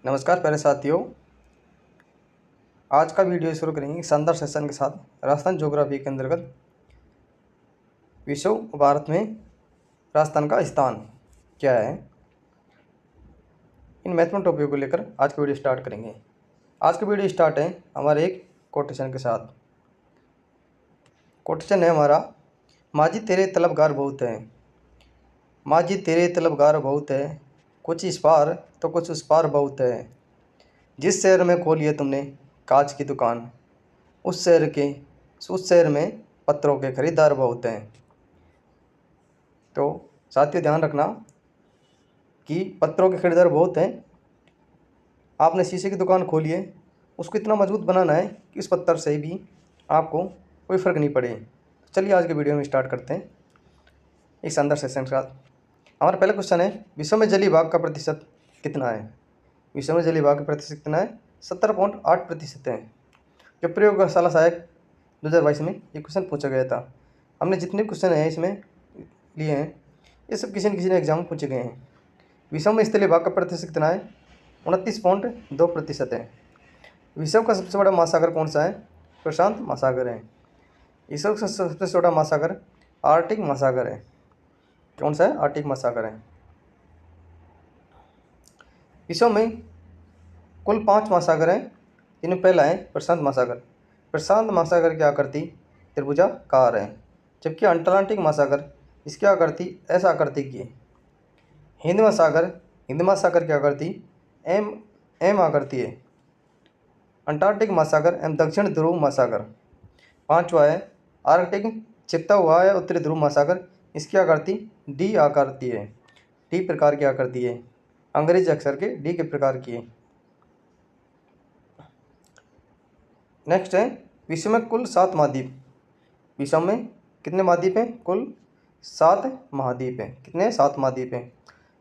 नमस्कार प्यारे साथियों। आज का वीडियो शुरू करेंगे शानदार सेशन के साथ। राजस्थान ज्योग्राफी के अंतर्गत विश्व भारत में राजस्थान का स्थान क्या है, इन महत्वपूर्ण टॉपिक को लेकर आज का वीडियो स्टार्ट करेंगे। आज का वीडियो स्टार्ट है हमारे एक कोटेशन के साथ। कोटेशन है हमारा, माजी तेरे तलबगार बहुत है। माजी तेरे तलबगार बहुत है, कुछ इस पार तो कुछ उस पार बहुत है। जिस शहर में खोली है तुमने कांच की दुकान, उस शहर में पत्थरों के खरीदार बहुत हैं। तो साथियों ध्यान रखना कि पत्थरों के खरीदार बहुत हैं। आपने शीशे की दुकान खोली है, उसको इतना मजबूत बनाना है कि उस पत्थर से भी आपको कोई फ़र्क नहीं पड़े। चलिए आज के वीडियो में स्टार्ट करते हैं एक शानदार सेशन के साथ। हमारा पहला क्वेश्चन है, विश्व में जलीय भाग का प्रतिशत कितना है? विश्व में जलीय भाग का प्रतिशत कितना है? 70.8% है। जो प्रयोगशाला सहायक 2022 में ये क्वेश्चन पूछा गया था। हमने जितने क्वेश्चन हैं इसमें लिए हैं, ये सब किसी न किसी ने एग्जाम में पूछे गए हैं। विश्व में स्थलीय भाग का प्रतिशत कितना है? 29.2% है। विश्व का सबसे बड़ा महासागर कौन सा है? प्रशांत महासागर है। विश्व का सबसे छोटा महासागर आर्कटिक महासागर है। कौन सा है? आर्कटिक महासागर है। विश्व में कुल 5 महासागर हैं, जिनमें पहला है प्रशांत महासागर। प्रशांत महासागर की आकृति त्रिभुजाकार है, जबकि अटलांटिक महासागर इसकी आकृति ऐसा आकृति की है। हिंद महासागर की आकृति एम आकृति है। अंटार्कटिक महासागर एवं दक्षिण ध्रुव महासागर। 5वां है आर्कटिक छिपता हुआ है उत्तरी ध्रुव महासागर, इसकी आकृति डी आकृति है। डी प्रकार की आकृति है, अंग्रेजी अक्षर के डी के प्रकार की है। नेक्स्ट है, विश्व में कुल 7 महाद्वीप। विश्व में कितने महाद्वीप हैं? कुल 7 महाद्वीप हैं। कितने? 7 महाद्वीप हैं।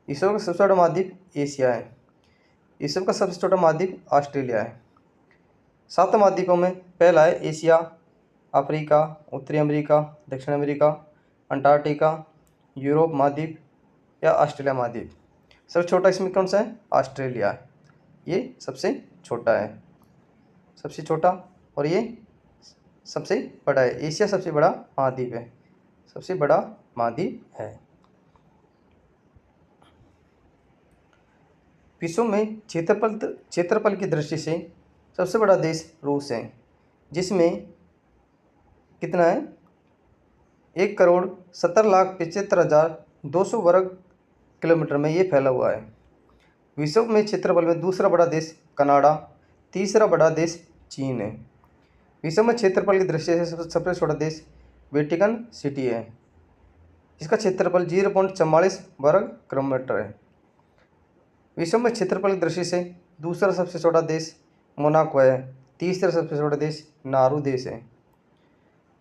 विश्व का सबसे बड़ा महाद्वीप एशिया है। विश्व का सबसे छोटा महाद्वीप ऑस्ट्रेलिया है। 7 महाद्वीपों में पहला है एशिया, अफ्रीका, उत्तरी अमेरिका, दक्षिण अमेरिका, अंटार्कटिका, यूरोप महाद्वीप या ऑस्ट्रेलिया महाद्वीप। सबसे छोटा इसमें कौन सा है? ऑस्ट्रेलिया। ये सबसे छोटा है, सबसे छोटा, और ये सबसे बड़ा है। एशिया सबसे बड़ा महाद्वीप है, सबसे बड़ा महाद्वीप है। विश्व में क्षेत्रफल की दृष्टि से सबसे बड़ा देश रूस है, जिसमें कितना है? 1,70,75,200 वर्ग किलोमीटर में ये फैला हुआ है। विश्व में क्षेत्रफल में दूसरा बड़ा देश कनाडा, तीसरा बड़ा देश चीन है। विश्व में क्षेत्रफल की दृष्टि से सबसे छोटा देश वेटिकन सिटी है, जिसका क्षेत्रफल 0.44 वर्ग किलोमीटर है। विश्व में क्षेत्रफल की दृष्टि से दूसरा सबसे छोटा देश मोनाको है, तीसरा सबसे छोटा देश नारू देश है।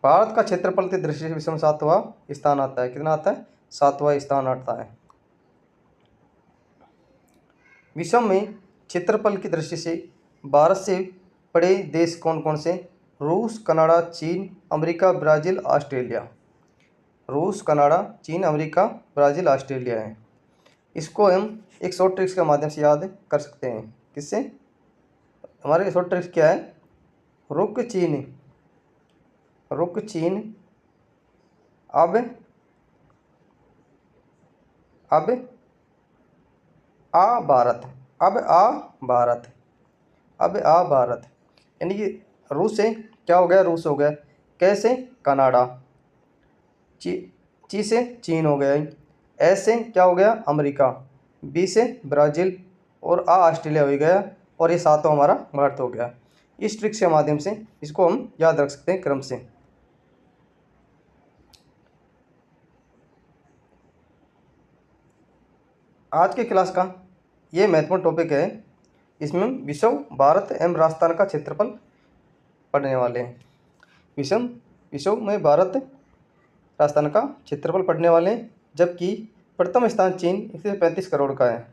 भारत का क्षेत्रफल की दृष्टि से विश्व में 7वां स्थान आता है। कितना आता है? 7वां स्थान आता है। विश्व में क्षेत्रफल की दृष्टि से भारत से बड़े देश कौन कौन से? रूस, कनाडा, चीन, अमेरिका, ब्राज़ील, ऑस्ट्रेलिया। रूस, कनाडा, चीन, अमेरिका, ब्राज़ील, ऑस्ट्रेलिया है। इसको हम एक शॉर्ट ट्रिक्स के माध्यम से याद कर सकते हैं। किससे? हमारे शॉर्ट ट्रिक्स क्या है? रुक चीन, अब आ भारत, अब आ भारत। यानी कि रूस से क्या हो गया? रूस हो गया। कैसे? कनाडा। ची से चीन हो गया। एस से क्या हो गया? अमेरिका। बी से ब्राज़ील, और ऑस्ट्रेलिया हो गया, और ये 7वां हमारा भारत हो गया। इस ट्रिक्स के माध्यम से इसको हम याद रख सकते हैं क्रम से। आज के क्लास का ये महत्वपूर्ण टॉपिक है। इसमें हम विश्व, भारत एवं राजस्थान का क्षेत्रफल पढ़ने वाले हैं। विश्व में भारत, राजस्थान का क्षेत्रफल पढ़ने वाले हैं, जबकि प्रथम स्थान चीन 135 करोड़ का है।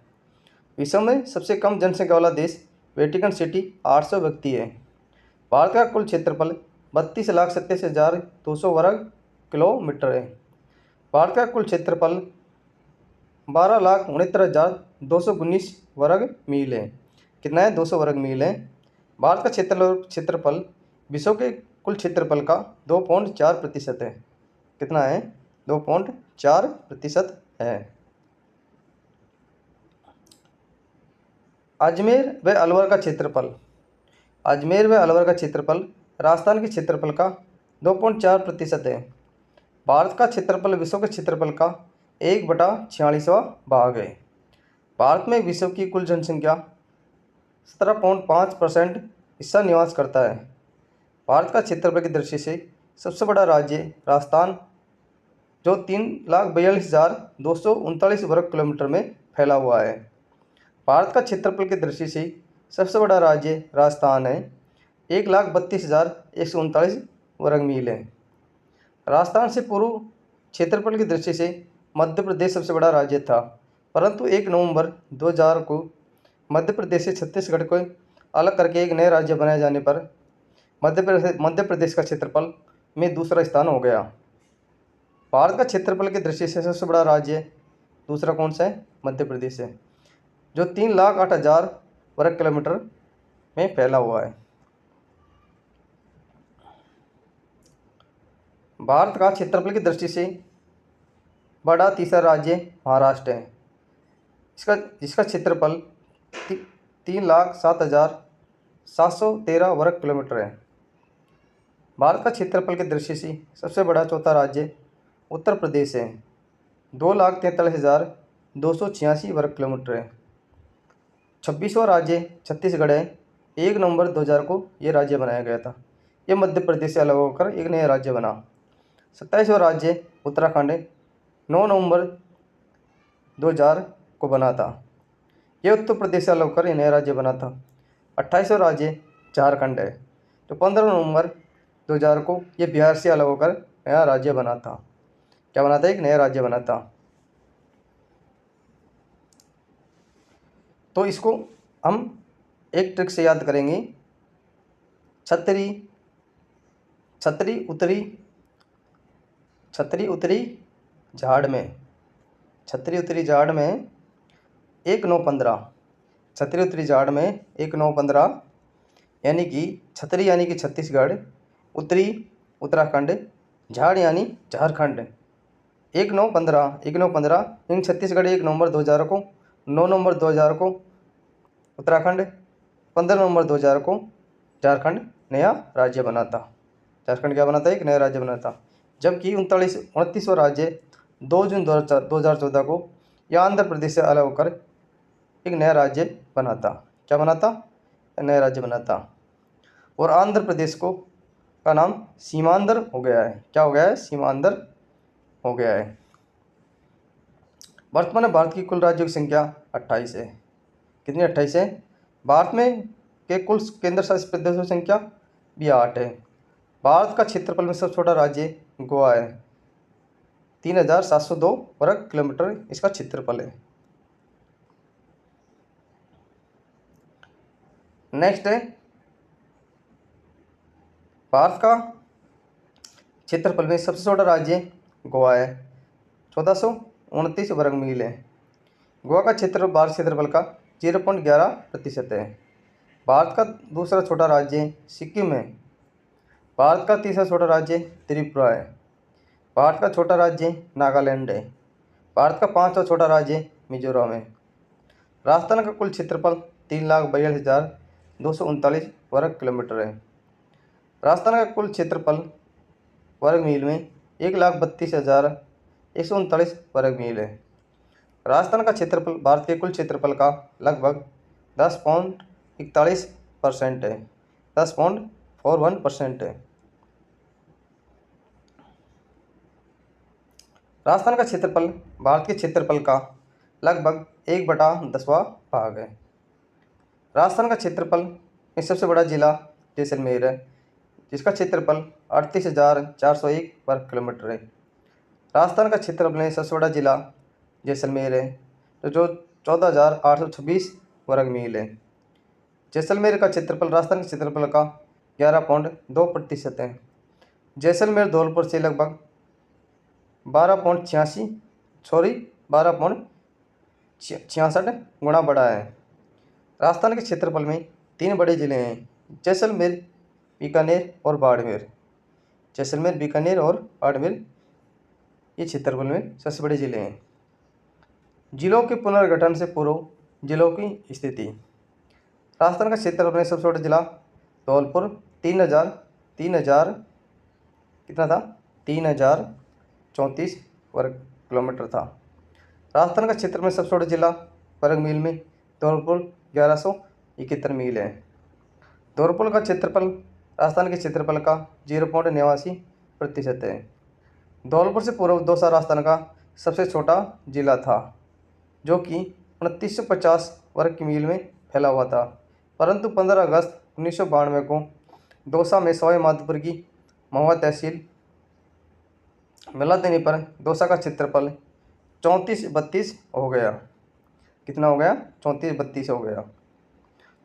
विश्व में सबसे कम जनसंख्या वाला देश वेटिकन सिटी 800 व्यक्ति है। भारत का कुल क्षेत्रफल 32,87,200 वर्ग किलोमीटर है। भारत का कुल क्षेत्रफल 12,69,219 वर्ग मील है। कितना है, 200 वर्ग मील है। भारत का क्षेत्रफल विश्व के कुल क्षेत्रफल का 2.4% है। कितना है, 2.4% है। अजमेर व अलवर का क्षेत्रफल, अजमेर व अलवर का क्षेत्रफल राजस्थान के क्षेत्रफल का 2.4% है। भारत का क्षेत्रफल विश्व के क्षेत्रफल का 1/46वां भाग है। भारत में विश्व की कुल जनसंख्या 17.5% हिस्सा निवास करता है। भारत का क्षेत्रफल की दृष्टि से सबसे बड़ा राज्य राजस्थान, जो 3,42,239 वर्ग किलोमीटर में फैला हुआ है। भारत का क्षेत्रफल की दृष्टि से सबसे बड़ा राज्य राजस्थान है, 1,32,139 वर्ग मील है। राजस्थान से पूर्व क्षेत्रफल की दृष्टि से मध्य प्रदेश सबसे बड़ा राज्य था, परंतु 1 नवंबर 2000 को मध्य प्रदेश से छत्तीसगढ़ को अलग करके एक नए राज्य बनाए जाने पर मध्य प्रदेश का क्षेत्रफल में दूसरा स्थान हो गया। भारत का क्षेत्रफल की दृष्टि से सबसे बड़ा राज्य दूसरा कौन सा है, मध्य प्रदेश है, जो 3,08,000 वर्ग किलोमीटर में फैला हुआ है। भारत का क्षेत्रफल की दृष्टि से बड़ा तीसरा राज्य महाराष्ट्र है, जिसका क्षेत्रफल 3,07,713 वर्ग किलोमीटर है। भारत का क्षेत्रफल की दृष्टि से सबसे बड़ा चौथा राज्य उत्तर प्रदेश है, 2,43,286 वर्ग किलोमीटर है। 26वां राज्य छत्तीसगढ़ है, 1 नवंबर 2000 को ये राज्य बनाया गया था। ये मध्य प्रदेश से अलग होकर एक नया राज्य बना। 27वां राज्य उत्तराखंड है, 9 नवंबर 2000 को बना था। ये उत्तर प्रदेश से अलग होकर एक नया राज्य बना था। 28वां राज्य झारखंड है, जो 15 नवंबर 2000 को ये बिहार से अलग होकर नया राज्य बना था। क्या बना था, एक नया राज्य बना था। तो इसको हम एक ट्रिक से याद करेंगे। छतरी उतरी झाड़ में, छतरी उतरी झाड़ में 1,9,15, छतरी उतरी झाड़ में 1,9,15, यानी कि छतरी यानी कि छत्तीसगढ़, उतरी उत्तराखंड, झाड़ यानी झारखंड। 1,9,15 इन छत्तीसगढ़ 1 नवंबर 2000 को, 9 नवंबर 2000 को उत्तराखंड, 15 नवंबर 2000 को झारखंड नया राज्य बना था। झारखंड क्या बना था, एक नया राज्य बना था। जबकि 29वां राज्य 2 जून 2014 को यह आंध्र प्रदेश से अलग होकर एक नया राज्य बना था। क्या बना था, नया राज्य बना था। और आंध्र प्रदेश को का नाम सीमांध्र हो गया है। क्या हो गया है, सीमांध्र हो गया है। वर्तमान में भारत की कुल राज्यों की संख्या 28 है। कितनी, 28 है। भारत में के कुल केंद्र शासित प्रदेशों की संख्या भी 8 है। भारत का क्षेत्रफल में सबसे छोटा राज्य गोवा है, 3,702 वर्ग किलोमीटर इसका क्षेत्रफल है। नेक्स्ट है, भारत का क्षेत्रफल में सबसे छोटा राज्य गोवा है, 1429 वर्ग मील है। गोवा का क्षेत्रफल भारत क्षेत्रफल का 0.11% है। भारत का दूसरा छोटा राज्य सिक्किम है। भारत का तीसरा छोटा राज्य त्रिपुरा है। भारत का छोटा राज्य नागालैंड है। भारत का 5वां छोटा राज्य मिजोरम है। राजस्थान का कुल क्षेत्रफल 3,42,239 वर्ग किलोमीटर है। राजस्थान का कुल क्षेत्रफल वर्ग मील में 1,32,139 वर्ग मील है। राजस्थान का क्षेत्रफल भारत के कुल क्षेत्रफल का लगभग 10.41% है, 10.41% है। राजस्थान का क्षेत्रफल भारत के क्षेत्रफल का लगभग 1/10वां भाग है। राजस्थान का क्षेत्रफल में सबसे बड़ा जिला जैसलमेर है, जिसका क्षेत्रफल 38,401 वर्ग किलोमीटर है। राजस्थान का क्षेत्रफल में सबसे बड़ा जिला जैसलमेर है, जो 14,826 वर्ग मील है। जैसलमेर का क्षेत्रफल राजस्थान के क्षेत्रफल का 11.2% है। जैसलमेर धौलपुर से लगभग 12.66 गुना बड़ा है। राजस्थान के क्षेत्रफल में 3 बड़े जिले हैं, जैसलमेर, बीकानेर और बाड़मेर। जैसलमेर, बीकानेर और बाड़मेर ये क्षेत्रफल में सबसे बड़े जिले हैं। जिलों के पुनर्गठन से पूर्व जिलों की स्थिति। राजस्थान का क्षेत्रफल में सबसे बड़ा जिला धौलपुर 3,000 कितना था 3,034 वर्ग किलोमीटर था। राजस्थान का क्षेत्र में सबसे बड़ा जिला वर्ग मील में धौलपुर 1171 मील है। धौलपुर का क्षेत्रफल राजस्थान के क्षेत्रफल का 0.89% है। धौलपुर से पूर्व दौसा राजस्थान का सबसे छोटा जिला था, जो कि 2950 वर्ग मील में फैला हुआ था, परंतु 15 अगस्त 1992 को दौसा में सवाई माधोपुर की महुआ तहसील मिला देने पर दौसा का क्षेत्रफल 3432 हो गया। कितना हो गया 3432 हो गया।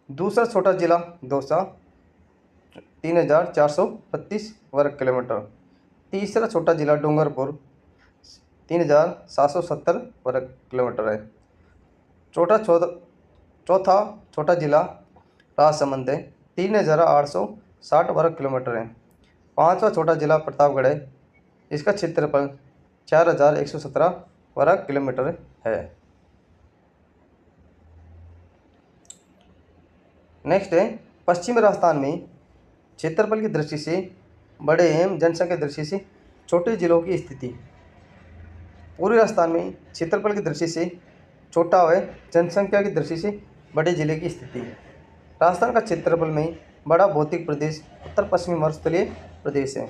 दूसरा छोटा जिला दौसा 3,432 वर्ग किलोमीटर। तीसरा छोटा जिला डूंगरपुर 3,770 वर्ग किलोमीटर है। चौथा छोटा जिला राजसमंद है 3,860 वर्ग किलोमीटर है। पांचवा छोटा जिला प्रतापगढ़ है, इसका क्षेत्रफल 4,117 वर्ग किलोमीटर है। नेक्स्ट है पश्चिमी राजस्थान में क्षेत्रफल की दृष्टि से बड़े एवं जनसंख्या की दृष्टि से छोटे जिलों की स्थिति। पूर्वी राजस्थान में क्षेत्रफल की दृष्टि से छोटा व जनसंख्या की दृष्टि से बड़े जिले की स्थिति। राजस्थान का क्षेत्रफल में बड़ा भौतिक प्रदेश उत्तर पश्चिमी मरुस्थलीय प्रदेश है।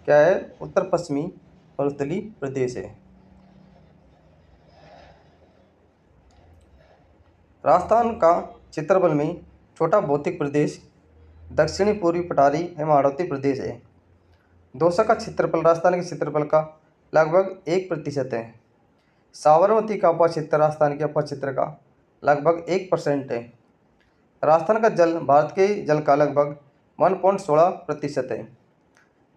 क्या है? उत्तर पश्चिमी मरुस्थलीय प्रदेश है। राजस्थान का क्षेत्रफल में छोटा भौतिक प्रदेश दक्षिणी पूर्वी पठारी एवं हाड़ौती प्रदेश है। दौसा का क्षेत्रफल राजस्थान के क्षेत्रफल का लगभग 1% है। साबरमती का अपर क्षेत्र राजस्थान के अपर क्षेत्र का लगभग 1% है। राजस्थान का जल भारत के जल का लगभग 1.16% है।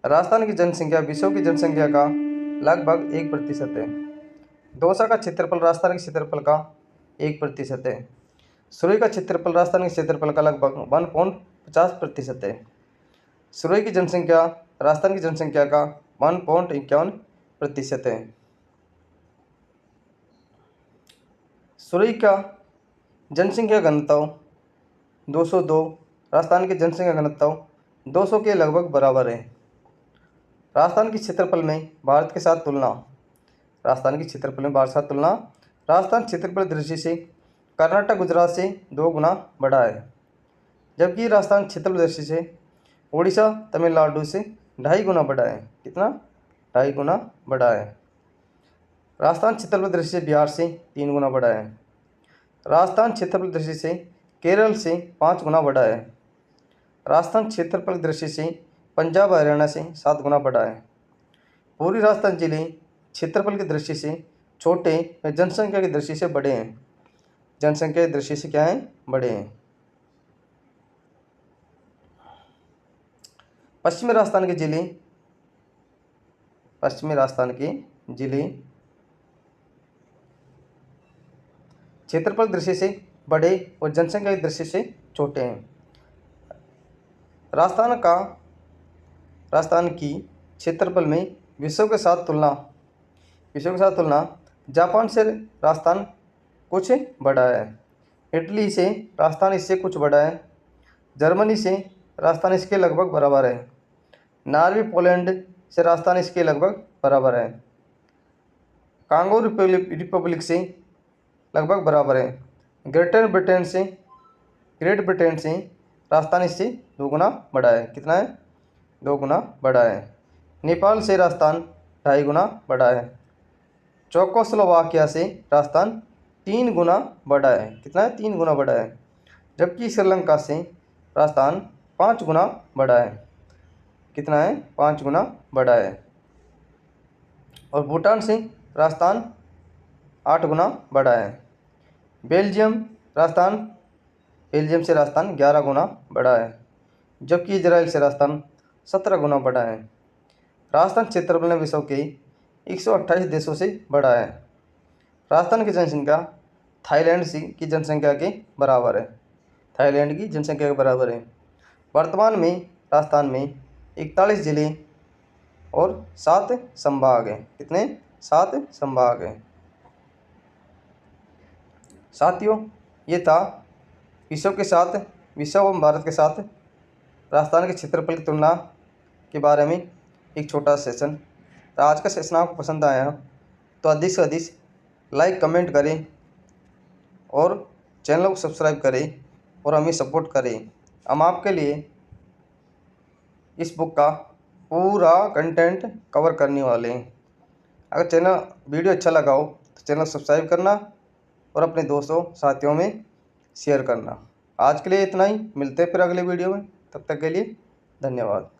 राजस्थान की जनसंख्या विश्व की जनसंख्या का लगभग 1% है। दौसा का क्षेत्रफल राजस्थान के क्षेत्रफल का 1% है। सुरई का क्षेत्रफल राजस्थान के क्षेत्रफल का लगभग 1.50% है। सुरई की जनसंख्या राजस्थान की जनसंख्या का 1.51% है। सुरई का जनसंख्या घनत्व 202, राजस्थान की जनसंख्या घनत्व 200 के लगभग बराबर है। राजस्थान के क्षेत्रफल में भारत के साथ तुलना। राजस्थान के क्षेत्रफल में भारत के साथ तुलना। राजस्थान क्षेत्रफल दृष्टि से कर्नाटक गुजरात से 2 गुना बड़ा है, जबकि राजस्थान क्षेत्रफल दृष्टि से उड़ीसा तमिलनाडु से 2.5 गुना बड़ा है। कितना? 2.5 गुना बड़ा है। राजस्थान क्षेत्रफल दृष्टि से बिहार से 3 गुना बड़ा है। राजस्थान क्षेत्रफल दृष्टि से केरल से 5 गुना बड़ा है। राजस्थान क्षेत्रफल दृष्टि से पंजाब हरियाणा से 7 गुना बड़ा है। पूर्वी राजस्थान जिले क्षेत्रफल की दृष्टि से छोटे व जनसंख्या की दृष्टि से बड़े हैं। जनसंख्या की दृष्टि से क्या हैं? बड़े हैं। पश्चिमी राजस्थान के जिले क्षेत्रफल दृष्टि से बड़े और जनसंख्या की दृष्टि से छोटे हैं। राजस्थान की क्षेत्रफल में विश्व के साथ तुलना जापान से राजस्थान कुछ बड़ा है। इटली से राजस्थान इससे कुछ बड़ा है। जर्मनी से राजस्थान इसके लगभग बराबर है। नॉर्वे पोलैंड से राजस्थान इसके लगभग बराबर है। कांगो रिपब्लिक से लगभग बराबर है। ग्रेट ब्रिटेन से राजस्थान इससे 2 गुना बड़ा है। कितना है? 2 गुना बड़ा है। नेपाल से राजस्थान 2.5 गुना बड़ा है। चेकोस्लोवाकिया से राजस्थान 3 गुना बड़ा है। कितना है? 3 गुना बड़ा है। जबकि श्रीलंका से राजस्थान 5 गुना बड़ा है। कितना है? 5 गुना बड़ा है। और भूटान से राजस्थान 8 गुना बड़ा है। बेल्जियम से राजस्थान 11 गुना बड़ा है, जबकि इजराइल से राजस्थान 17 गुना बड़ा है। राजस्थान क्षेत्रफल में विश्व के 128 देशों से बड़ा है। राजस्थान की जनसंख्या थाईलैंड की जनसंख्या के बराबर है। थाईलैंड की जनसंख्या के बराबर है। वर्तमान में राजस्थान में 41 जिले और 7 संभाग हैं। कितने? 7 संभाग हैं। साथियों, ये था विश्व एवं भारत के साथ राजस्थान के क्षेत्रफल की तुलना के बारे में एक छोटा सेशन। तो आज का सेशन आपको पसंद आया तो अधिक से अधिक लाइक कमेंट करें और चैनल को सब्सक्राइब करें और हमें सपोर्ट करें। हम आपके लिए इस बुक का पूरा कंटेंट कवर करने वाले हैं। अगर वीडियो अच्छा लगा हो तो चैनल सब्सक्राइब करना और अपने दोस्तों साथियों में शेयर करना। आज के लिए इतना ही, मिलते हैं फिर अगले वीडियो में। तब तक के लिए धन्यवाद।